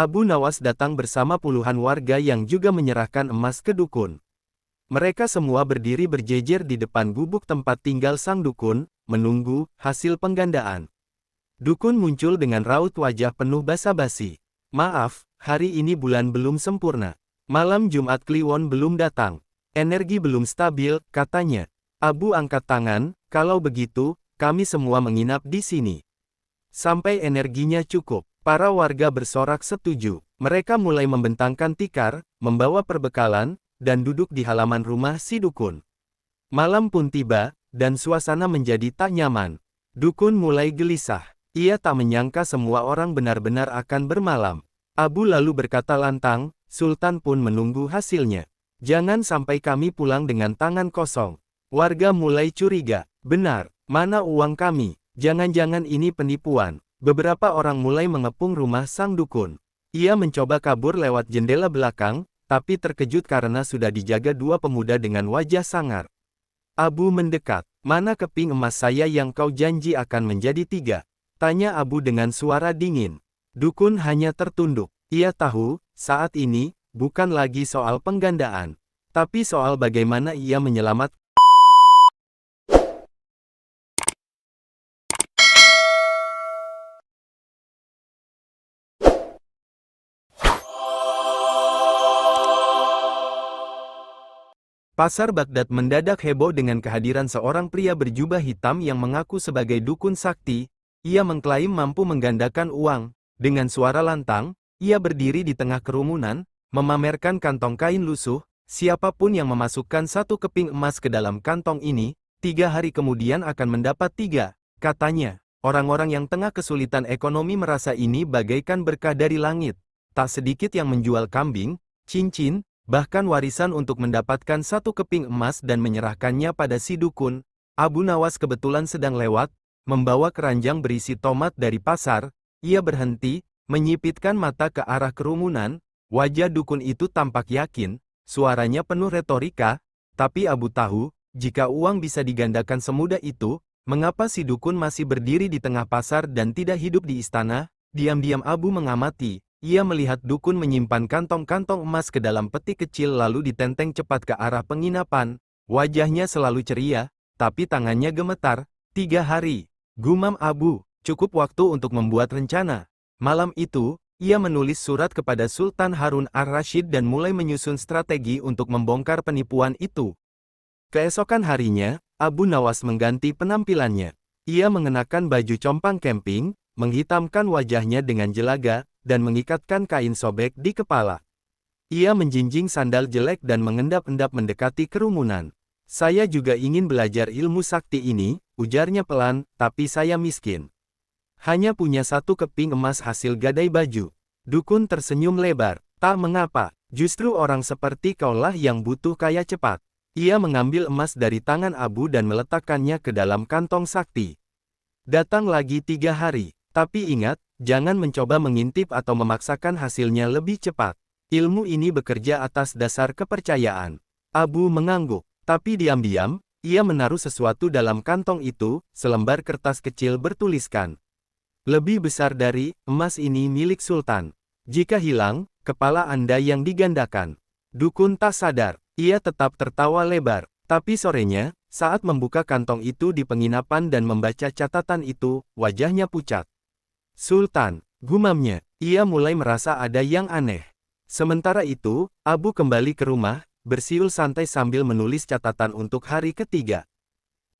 Abu Nawas datang bersama puluhan warga yang juga menyerahkan emas ke dukun. Mereka semua berdiri berjejer di depan gubuk tempat tinggal sang dukun, menunggu hasil penggandaan. Dukun muncul dengan raut wajah penuh basa-basi. Maaf, hari ini bulan belum sempurna. Malam Jumat Kliwon belum datang. Energi belum stabil, katanya. Abu angkat tangan, kalau begitu, kami semua menginap di sini. Sampai energinya cukup. Para warga bersorak setuju. Mereka mulai membentangkan tikar, membawa perbekalan, dan duduk di halaman rumah si dukun. Malam pun tiba, dan suasana menjadi tak nyaman. Dukun mulai gelisah. Ia tak menyangka semua orang benar-benar akan bermalam. Abu lalu berkata lantang, Sultan pun menunggu hasilnya. Jangan sampai kami pulang dengan tangan kosong. Warga mulai curiga. Benar, mana uang kami? Jangan-jangan ini penipuan. Beberapa orang mulai mengepung rumah sang dukun. Ia mencoba kabur lewat jendela belakang, tapi terkejut karena sudah dijaga dua pemuda dengan wajah sangar. Abu mendekat. Mana keping emas saya yang kau janji akan menjadi 3? Tanya Abu dengan suara dingin. Dukun hanya tertunduk. Ia tahu, saat ini, bukan lagi soal penggandaan, tapi soal bagaimana ia menyelamatkan. Pasar Baghdad mendadak heboh dengan kehadiran seorang pria berjubah hitam yang mengaku sebagai dukun sakti. Ia mengklaim mampu menggandakan uang. Dengan suara lantang, ia berdiri di tengah kerumunan, memamerkan kantong kain lusuh. Siapapun yang memasukkan 1 keping emas ke dalam kantong ini, 3 hari kemudian akan mendapat 3, katanya. Orang-orang yang tengah kesulitan ekonomi merasa ini bagaikan berkah dari langit. Tak sedikit yang menjual kambing, cincin, bahkan warisan untuk mendapatkan 1 keping emas dan menyerahkannya pada si dukun. Abu Nawas kebetulan sedang lewat, membawa keranjang berisi tomat dari pasar. Ia berhenti, menyipitkan mata ke arah kerumunan. Wajah dukun itu tampak yakin, suaranya penuh retorika, tapi Abu tahu, jika uang bisa digandakan semudah itu, mengapa si dukun masih berdiri di tengah pasar dan tidak hidup di istana? Diam-diam Abu mengamati. Ia melihat dukun menyimpan kantong-kantong emas ke dalam peti kecil lalu ditenteng cepat ke arah penginapan. Wajahnya selalu ceria, tapi tangannya gemetar. 3 hari, gumam Abu, cukup waktu untuk membuat rencana. Malam itu, ia menulis surat kepada Sultan Harun ar-Rasyid dan mulai menyusun strategi untuk membongkar penipuan itu. Keesokan harinya, Abu Nawas mengganti penampilannya. Ia mengenakan baju compang camping, menghitamkan wajahnya dengan jelaga, dan mengikatkan kain sobek di kepala. Ia menjinjing sandal jelek dan mengendap-endap mendekati kerumunan. Saya juga ingin belajar ilmu sakti ini, ujarnya pelan, tapi saya miskin. Hanya punya 1 keping emas hasil gadai baju. Dukun tersenyum lebar. Tak mengapa, justru orang seperti kaulah yang butuh kaya cepat. Ia mengambil emas dari tangan Abu dan meletakkannya ke dalam kantong sakti. Datang lagi 3 hari. Tapi ingat, jangan mencoba mengintip atau memaksakan hasilnya lebih cepat. Ilmu ini bekerja atas dasar kepercayaan. Abu mengangguk, tapi diam-diam, ia menaruh sesuatu dalam kantong itu, selembar kertas kecil bertuliskan. Lebih besar dari, emas ini milik Sultan. Jika hilang, kepala Anda yang digandakan. Dukun tak sadar, ia tetap tertawa lebar. Tapi sorenya, saat membuka kantong itu di penginapan dan membaca catatan itu, wajahnya pucat. Sultan, gumamnya, ia mulai merasa ada yang aneh. Sementara itu, Abu kembali ke rumah, bersiul santai sambil menulis catatan untuk hari ketiga.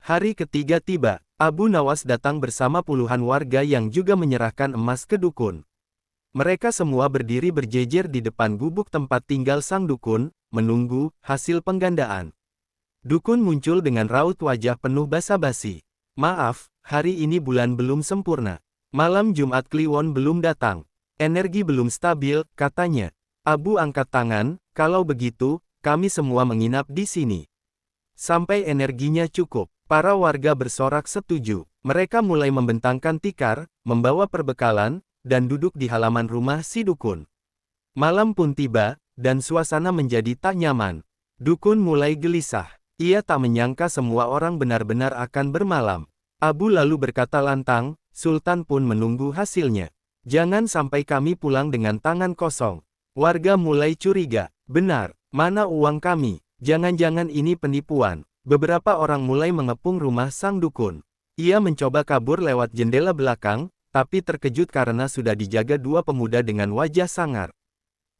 Hari ketiga tiba, Abu Nawas datang bersama puluhan warga yang juga menyerahkan emas ke dukun. Mereka semua berdiri berjejer di depan gubuk tempat tinggal sang dukun, menunggu hasil penggandaan. Dukun muncul dengan raut wajah penuh basa-basi. Maaf, hari ini bulan belum sempurna. Malam Jumat Kliwon belum datang. Energi belum stabil, katanya. Abu angkat tangan, kalau begitu, kami semua menginap di sini. Sampai energinya cukup. Para warga bersorak setuju. Mereka mulai membentangkan tikar, membawa perbekalan, dan duduk di halaman rumah si dukun. Malam pun tiba, dan suasana menjadi tak nyaman. Dukun mulai gelisah. Ia tak menyangka semua orang benar-benar akan bermalam. Abu lalu berkata lantang, Sultan pun menunggu hasilnya. Jangan sampai kami pulang dengan tangan kosong. Warga mulai curiga. Benar, mana uang kami? Jangan-jangan ini penipuan. Beberapa orang mulai mengepung rumah sang dukun. Ia mencoba kabur lewat jendela belakang, tapi terkejut karena sudah dijaga dua pemuda dengan wajah sangar.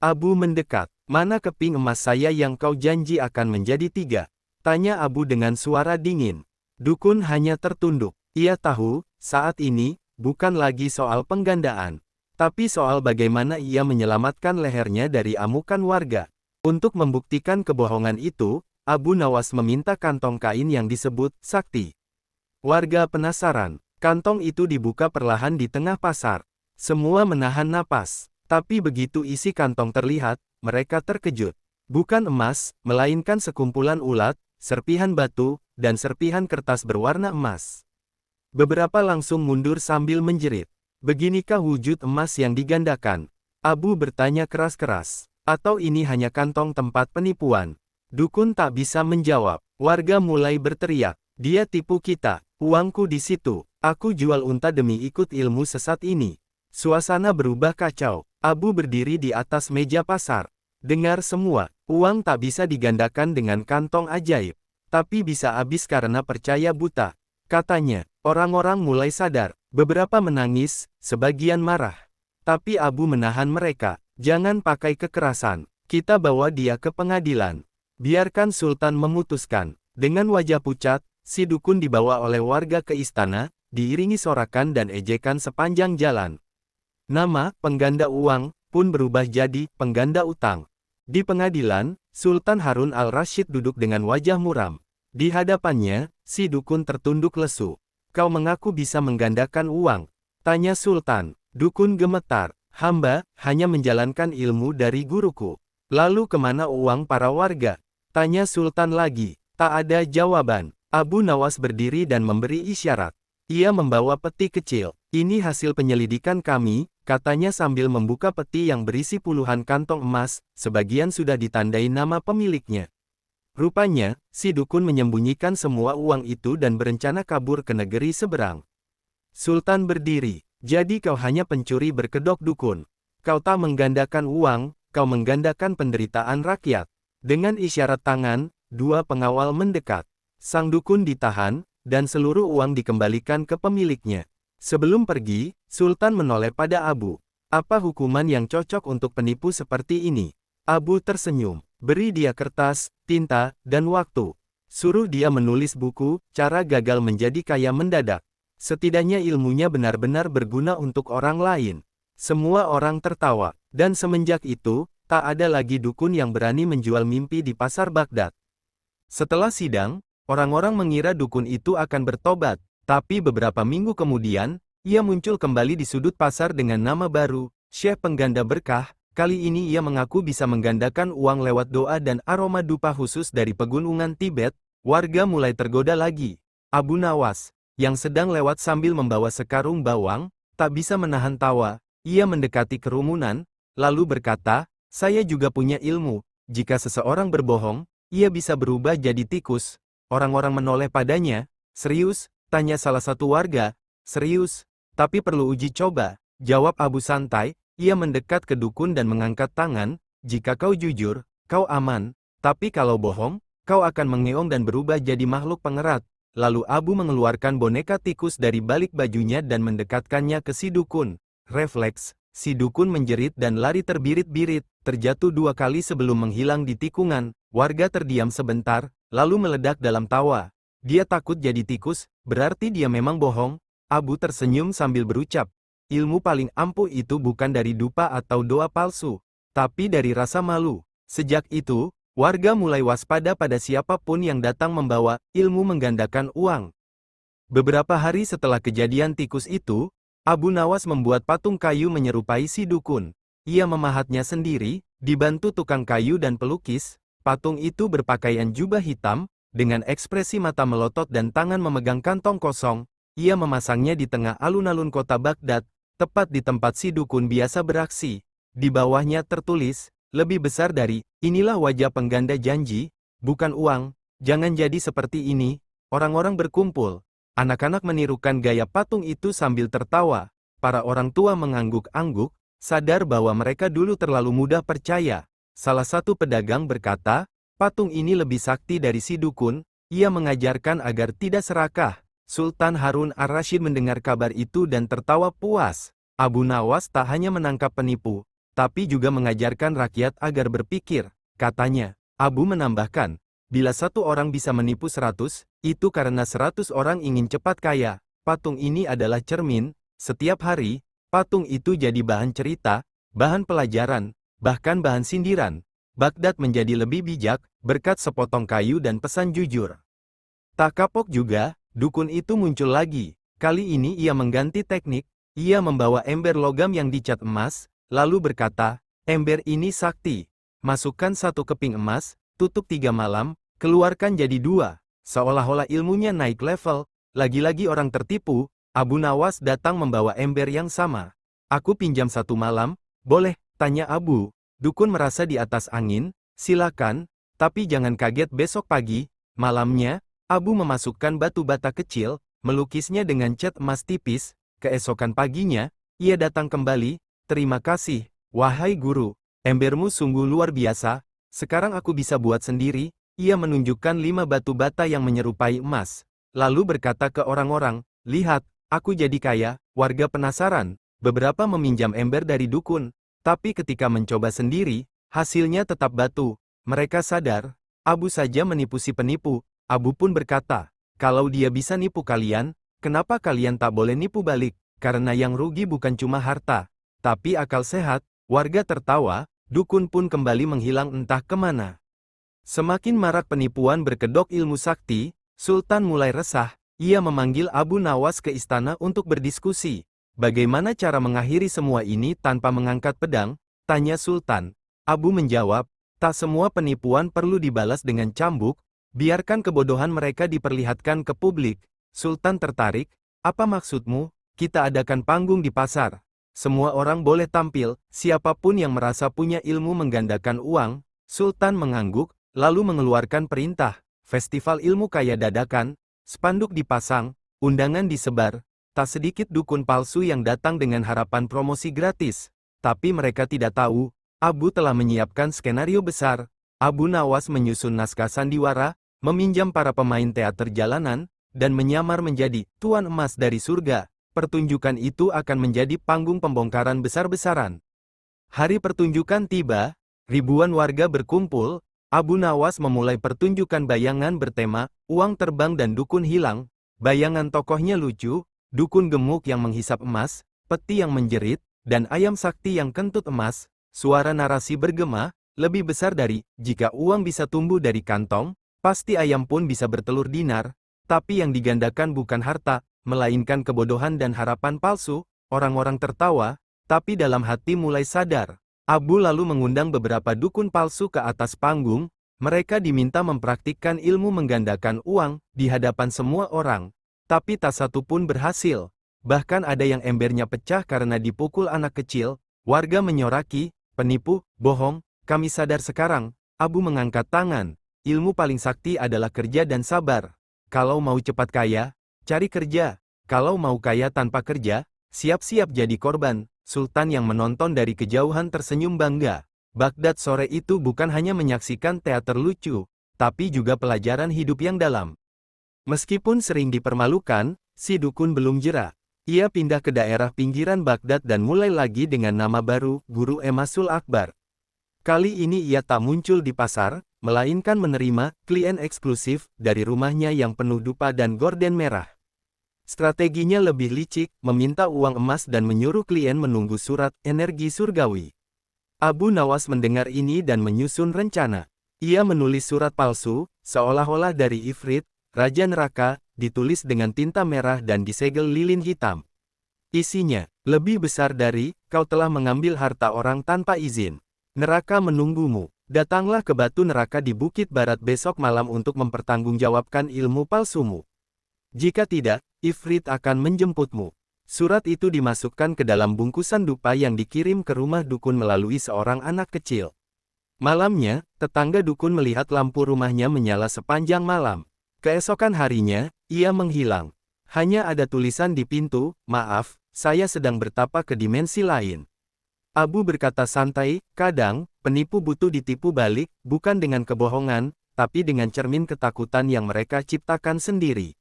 Abu mendekat. Mana keping emas saya yang kau janji akan menjadi 3? Tanya Abu dengan suara dingin. Dukun hanya tertunduk. Ia tahu, saat ini, bukan lagi soal penggandaan, tapi soal bagaimana ia menyelamatkan lehernya dari amukan warga. Untuk membuktikan kebohongan itu, Abu Nawas meminta kantong kain yang disebut sakti. Warga penasaran. Kantong itu dibuka perlahan di tengah pasar. Semua menahan napas. Tapi begitu isi kantong terlihat, mereka terkejut. Bukan emas, melainkan sekumpulan ulat, serpihan batu, dan serpihan kertas berwarna emas. Beberapa langsung mundur sambil menjerit. Beginikah wujud emas yang digandakan? Abu bertanya keras-keras. Atau ini hanya kantong tempat penipuan? Dukun tak bisa menjawab. Warga mulai berteriak. Dia tipu kita. Uangku di situ. Aku jual unta demi ikut ilmu sesat ini. Suasana berubah kacau. Abu berdiri di atas meja pasar. Dengar semua, uang tak bisa digandakan dengan kantong ajaib. Tapi bisa habis karena percaya buta. Katanya, orang-orang mulai sadar. Beberapa menangis, sebagian marah. Tapi Abu menahan mereka. Jangan pakai kekerasan. Kita bawa dia ke pengadilan. Biarkan Sultan memutuskan. Dengan wajah pucat, si dukun dibawa oleh warga ke istana, diiringi sorakan dan ejekan sepanjang jalan. Nama pengganda uang pun berubah jadi pengganda utang. Di pengadilan, Sultan Harun al-Rasyid duduk dengan wajah muram. Di hadapannya, si dukun tertunduk lesu. Kau mengaku bisa menggandakan uang? Tanya Sultan. Dukun gemetar. Hamba hanya menjalankan ilmu dari guruku. Lalu kemana uang para warga? Tanya Sultan lagi. Tak ada jawaban. Abu Nawas berdiri dan memberi isyarat. Ia membawa peti kecil. Ini hasil penyelidikan kami, katanya sambil membuka peti yang berisi puluhan kantong emas, sebagian sudah ditandai nama pemiliknya. Rupanya, si dukun menyembunyikan semua uang itu dan berencana kabur ke negeri seberang. Sultan berdiri. Jadi kau hanya pencuri berkedok dukun. Kau tak menggandakan uang, kau menggandakan penderitaan rakyat. Dengan isyarat tangan, dua pengawal mendekat. Sang dukun ditahan, dan seluruh uang dikembalikan ke pemiliknya. Sebelum pergi, Sultan menoleh pada Abu. Apa hukuman yang cocok untuk penipu seperti ini? Abu tersenyum. Beri dia kertas, tinta, dan waktu. Suruh dia menulis buku, cara gagal menjadi kaya mendadak. Setidaknya ilmunya benar-benar berguna untuk orang lain. Semua orang tertawa. Dan semenjak itu, tak ada lagi dukun yang berani menjual mimpi di pasar Baghdad. Setelah sidang, orang-orang mengira dukun itu akan bertobat. Tapi beberapa minggu kemudian, ia muncul kembali di sudut pasar dengan nama baru, Syekh Pengganda Berkah. Kali ini ia mengaku bisa menggandakan uang lewat doa dan aroma dupa khusus dari pegunungan Tibet. Warga mulai tergoda lagi. Abu Nawas, yang sedang lewat sambil membawa sekarung bawang, tak bisa menahan tawa. Ia mendekati kerumunan, lalu berkata, saya juga punya ilmu. Jika seseorang berbohong, ia bisa berubah jadi tikus. Orang-orang menoleh padanya. Serius? Tanya salah satu warga. Serius, tapi perlu uji coba. Jawab Abu santai. Ia mendekat ke dukun dan mengangkat tangan. Jika kau jujur, kau aman. Tapi kalau bohong, kau akan mengeong dan berubah jadi makhluk pengerat. Lalu Abu mengeluarkan boneka tikus dari balik bajunya dan mendekatkannya ke si dukun. Refleks, si dukun menjerit dan lari terbirit-birit, terjatuh 2 kali sebelum menghilang di tikungan. Warga terdiam sebentar, lalu meledak dalam tawa. Dia takut jadi tikus, berarti dia memang bohong. Abu tersenyum sambil berucap, ilmu paling ampuh itu bukan dari dupa atau doa palsu, tapi dari rasa malu. Sejak itu, warga mulai waspada pada siapapun yang datang membawa ilmu menggandakan uang. Beberapa hari setelah kejadian tikus itu, Abu Nawas membuat patung kayu menyerupai si dukun. Ia memahatnya sendiri, dibantu tukang kayu dan pelukis. Patung itu berpakaian jubah hitam, dengan ekspresi mata melotot dan tangan memegang kantong kosong. Ia memasangnya di tengah alun-alun kota Baghdad, tepat di tempat si dukun biasa beraksi. Di bawahnya tertulis, lebih besar dari, inilah wajah pengganda janji, bukan uang, jangan jadi seperti ini. Orang-orang berkumpul. Anak-anak menirukan gaya patung itu sambil tertawa. Para orang tua mengangguk-angguk, sadar bahwa mereka dulu terlalu mudah percaya. Salah satu pedagang berkata, patung ini lebih sakti dari si dukun, ia mengajarkan agar tidak serakah. Sultan Harun ar-Rasyid mendengar kabar itu dan tertawa puas. Abu Nawas tak hanya menangkap penipu, tapi juga mengajarkan rakyat agar berpikir, katanya. Abu menambahkan, bila satu orang bisa menipu 100, itu karena 100 orang ingin cepat kaya. Patung ini adalah cermin. Setiap hari, patung itu jadi bahan cerita, bahan pelajaran, bahkan bahan sindiran. Baghdad menjadi lebih bijak, berkat sepotong kayu dan pesan jujur. Tak kapok juga, dukun itu muncul lagi. Kali ini ia mengganti teknik, ia membawa ember logam yang dicat emas, lalu berkata, ember ini sakti. Masukkan 1 keping emas, tutup 3 malam, keluarkan jadi 2. Seolah-olah ilmunya naik level, lagi-lagi orang tertipu. Abu Nawas datang membawa ember yang sama. Aku pinjam 1 malam, boleh? Tanya Abu. Dukun merasa di atas angin, silakan, tapi jangan kaget besok pagi. Malamnya, Abu memasukkan batu bata kecil, melukisnya dengan cat emas tipis. Keesokan paginya, ia datang kembali, terima kasih, wahai guru, embermu sungguh luar biasa, sekarang aku bisa buat sendiri. Ia menunjukkan 5 batu bata yang menyerupai emas. Lalu berkata ke orang-orang, lihat, aku jadi kaya. Warga penasaran, beberapa meminjam ember dari dukun, tapi ketika mencoba sendiri, hasilnya tetap batu. Mereka sadar, Abu saja menipu si penipu. Abu pun berkata, kalau dia bisa nipu kalian, kenapa kalian tak boleh nipu balik? Karena yang rugi bukan cuma harta, tapi akal sehat. Warga tertawa, dukun pun kembali menghilang entah kemana. Semakin marak penipuan berkedok ilmu sakti, Sultan mulai resah. Ia memanggil Abu Nawas ke istana untuk berdiskusi. Bagaimana cara mengakhiri semua ini tanpa mengangkat pedang? Tanya Sultan. Abu menjawab, tak semua penipuan perlu dibalas dengan cambuk, biarkan kebodohan mereka diperlihatkan ke publik. Sultan tertarik, apa maksudmu? Kita adakan panggung di pasar. Semua orang boleh tampil, siapapun yang merasa punya ilmu menggandakan uang. Sultan mengangguk, lalu mengeluarkan perintah. Festival ilmu kaya dadakan, spanduk dipasang, undangan disebar. Tak sedikit dukun palsu yang datang dengan harapan promosi gratis. Tapi mereka tidak tahu, Abu telah menyiapkan skenario besar. Abu Nawas menyusun naskah sandiwara, meminjam para pemain teater jalanan, dan menyamar menjadi tuan emas dari surga. Pertunjukan itu akan menjadi panggung pembongkaran besar-besaran. Hari pertunjukan tiba, ribuan warga berkumpul. Abu Nawas memulai pertunjukan bayangan bertema, uang terbang dan dukun hilang. Bayangan tokohnya lucu, dukun gemuk yang menghisap emas, peti yang menjerit, dan ayam sakti yang kentut emas. Suara narasi bergema, lebih besar dari, jika uang bisa tumbuh dari kantong, pasti ayam pun bisa bertelur dinar. Tapi yang digandakan bukan harta, melainkan kebodohan dan harapan palsu. Orang-orang tertawa, tapi dalam hati mulai sadar. Abu lalu mengundang beberapa dukun palsu ke atas panggung. Mereka diminta mempraktikkan ilmu menggandakan uang di hadapan semua orang. Tapi tak satu pun berhasil. Bahkan ada yang embernya pecah karena dipukul anak kecil. Warga menyoraki, penipu, bohong, kami sadar sekarang. Abu mengangkat tangan. Ilmu paling sakti adalah kerja dan sabar. Kalau mau cepat kaya, cari kerja. Kalau mau kaya tanpa kerja, siap-siap jadi korban. Sultan yang menonton dari kejauhan tersenyum bangga. Baghdad sore itu bukan hanya menyaksikan teater lucu, tapi juga pelajaran hidup yang dalam. Meskipun sering dipermalukan, si dukun belum jera. Ia pindah ke daerah pinggiran Baghdad dan mulai lagi dengan nama baru, Guru Emasul Akbar. Kali ini ia tak muncul di pasar, melainkan menerima klien eksklusif dari rumahnya yang penuh dupa dan gorden merah. Strateginya lebih licik, meminta uang emas dan menyuruh klien menunggu surat energi surgawi. Abu Nawas mendengar ini dan menyusun rencana. Ia menulis surat palsu, seolah-olah dari Ifrit, Raja Neraka, ditulis dengan tinta merah dan disegel lilin hitam. Isinya, lebih besar dari, kau telah mengambil harta orang tanpa izin. Neraka menunggumu. Datanglah ke batu neraka di Bukit Barat besok malam untuk mempertanggungjawabkan ilmu palsumu. Jika tidak, Ifrit akan menjemputmu. Surat itu dimasukkan ke dalam bungkusan dupa yang dikirim ke rumah dukun melalui seorang anak kecil. Malamnya, tetangga dukun melihat lampu rumahnya menyala sepanjang malam. Keesokan harinya, ia menghilang. Hanya ada tulisan di pintu, maaf, saya sedang bertapa ke dimensi lain. Abu berkata santai, kadang, penipu butuh ditipu balik, bukan dengan kebohongan, tapi dengan cermin ketakutan yang mereka ciptakan sendiri.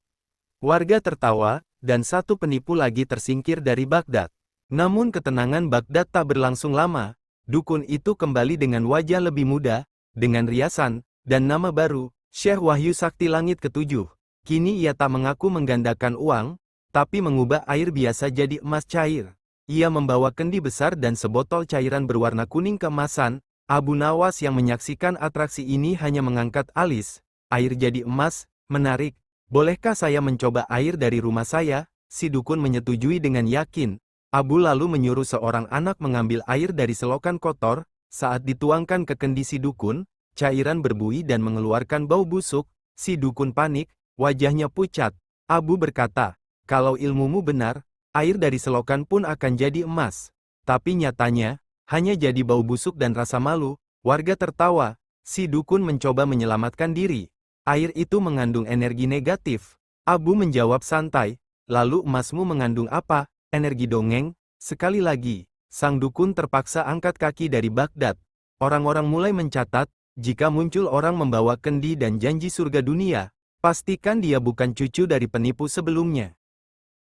Warga tertawa, dan satu penipu lagi tersingkir dari Baghdad. Namun ketenangan Baghdad tak berlangsung lama. Dukun itu kembali dengan wajah lebih muda, dengan riasan, dan nama baru, Syekh Wahyu Sakti Langit Ketujuh. Kini ia tak mengaku menggandakan uang, tapi mengubah air biasa jadi emas cair. Ia membawa kendi besar dan sebotol cairan berwarna kuning keemasan. Abu Nawas yang menyaksikan atraksi ini hanya mengangkat alis. Air jadi emas, menarik. Bolehkah saya mencoba air dari rumah saya? Si dukun menyetujui dengan yakin. Abu lalu menyuruh seorang anak mengambil air dari selokan kotor. Saat dituangkan ke kendi si dukun, cairan berbuih dan mengeluarkan bau busuk. Si dukun panik, wajahnya pucat. Abu berkata, kalau ilmumu benar, air dari selokan pun akan jadi emas. Tapi nyatanya, hanya jadi bau busuk dan rasa malu. Warga tertawa. Si dukun mencoba menyelamatkan diri. Air itu mengandung energi negatif. Abu menjawab santai, lalu emasmu mengandung apa? Energi dongeng? Sekali lagi, sang dukun terpaksa angkat kaki dari Baghdad. Orang-orang mulai mencatat, jika muncul orang membawa kendi dan janji surga dunia, pastikan dia bukan cucu dari penipu sebelumnya.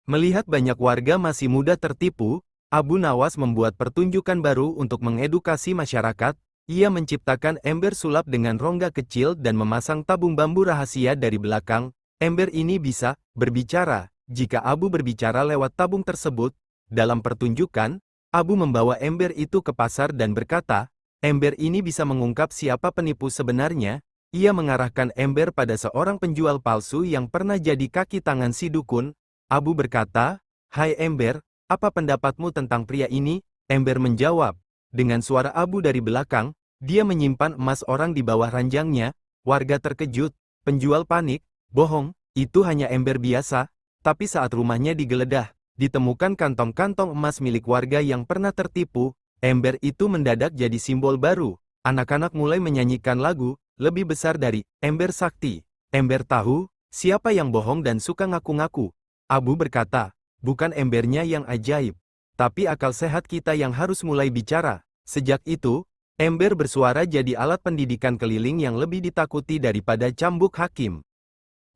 Melihat banyak warga masih muda tertipu, Abu Nawas membuat pertunjukan baru untuk mengedukasi masyarakat. Ia menciptakan ember sulap dengan rongga kecil dan memasang tabung bambu rahasia dari belakang. Ember ini bisa berbicara. Jika Abu berbicara lewat tabung tersebut, dalam pertunjukan, Abu membawa ember itu ke pasar dan berkata, ember ini bisa mengungkap siapa penipu sebenarnya. Ia mengarahkan ember pada seorang penjual palsu yang pernah jadi kaki tangan si dukun. Abu berkata, hai ember, apa pendapatmu tentang pria ini? Ember menjawab, dengan suara Abu dari belakang, dia menyimpan emas orang di bawah ranjangnya. Warga terkejut, penjual panik, bohong, itu hanya ember biasa. Tapi saat rumahnya digeledah, ditemukan kantong-kantong emas milik warga yang pernah tertipu. Ember itu mendadak jadi simbol baru. Anak-anak mulai menyanyikan lagu, lebih besar dari ember sakti. Ember tahu, siapa yang bohong dan suka ngaku-ngaku. Abu berkata, bukan embernya yang ajaib, tapi akal sehat kita yang harus mulai bicara. Sejak itu, ember bersuara jadi alat pendidikan keliling yang lebih ditakuti daripada cambuk hakim.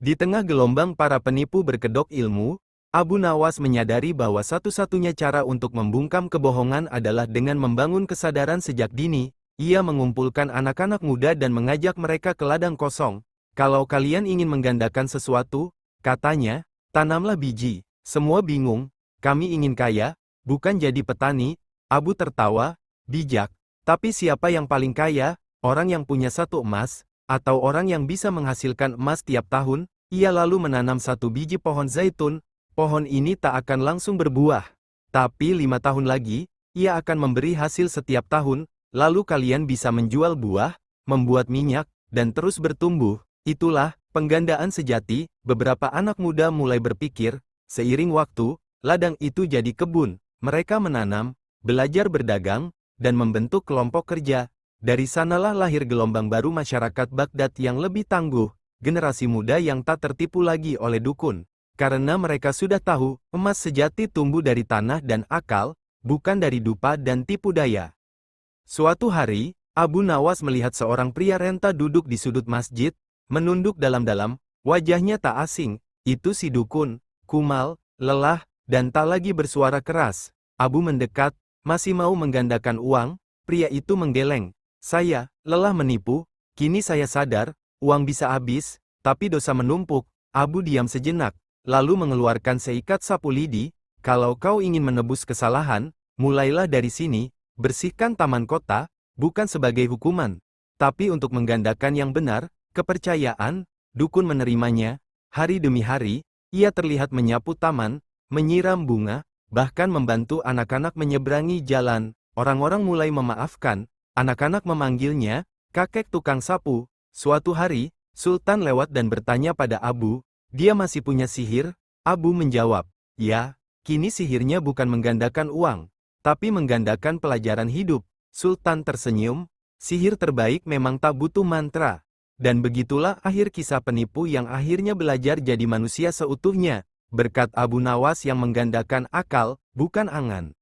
Di tengah gelombang para penipu berkedok ilmu, Abu Nawas menyadari bahwa satu-satunya cara untuk membungkam kebohongan adalah dengan membangun kesadaran sejak dini. Ia mengumpulkan anak-anak muda dan mengajak mereka ke ladang kosong. Kalau kalian ingin menggandakan sesuatu, katanya, tanamlah biji. Semua bingung, kami ingin kaya, bukan jadi petani. Abu tertawa, bijak. Tapi siapa yang paling kaya? Orang yang punya satu emas, atau orang yang bisa menghasilkan emas tiap tahun? Ia lalu menanam satu biji pohon zaitun. Pohon ini tak akan langsung berbuah. Tapi 5 tahun lagi, ia akan memberi hasil setiap tahun. Lalu kalian bisa menjual buah, membuat minyak, dan terus bertumbuh. Itulah penggandaan sejati. Beberapa anak muda mulai berpikir, seiring waktu, ladang itu jadi kebun. Mereka menanam, belajar berdagang, dan membentuk kelompok kerja. Dari sanalah lahir gelombang baru masyarakat Baghdad yang lebih tangguh. Generasi muda yang tak tertipu lagi oleh dukun. Karena mereka sudah tahu, emas sejati tumbuh dari tanah dan akal, bukan dari dupa dan tipu daya. Suatu hari, Abu Nawas melihat seorang pria renta duduk di sudut masjid, menunduk dalam-dalam, wajahnya tak asing. Itu si dukun, kumal, lelah, dan tak lagi bersuara keras. Abu mendekat, masih mau menggandakan uang. Pria itu menggeleng. Saya, lelah menipu, kini saya sadar, uang bisa habis, tapi dosa menumpuk. Abu diam sejenak, lalu mengeluarkan seikat sapu lidi. Kalau kau ingin menebus kesalahan, mulailah dari sini, bersihkan taman kota, bukan sebagai hukuman, tapi untuk menggandakan yang benar, kepercayaan. Dukun menerimanya. Hari demi hari, ia terlihat menyapu taman, menyiram bunga, bahkan membantu anak-anak menyeberangi jalan. Orang-orang mulai memaafkan, anak-anak memanggilnya, kakek tukang sapu. Suatu hari, Sultan lewat dan bertanya pada Abu, dia masih punya sihir? Abu menjawab, ya, kini sihirnya bukan menggandakan uang, tapi menggandakan pelajaran hidup. Sultan tersenyum, sihir terbaik memang tak butuh mantra. Dan begitulah akhir kisah penipu yang akhirnya belajar jadi manusia seutuhnya. berkat Abu Nawas yang menggandakan akal, bukan angan.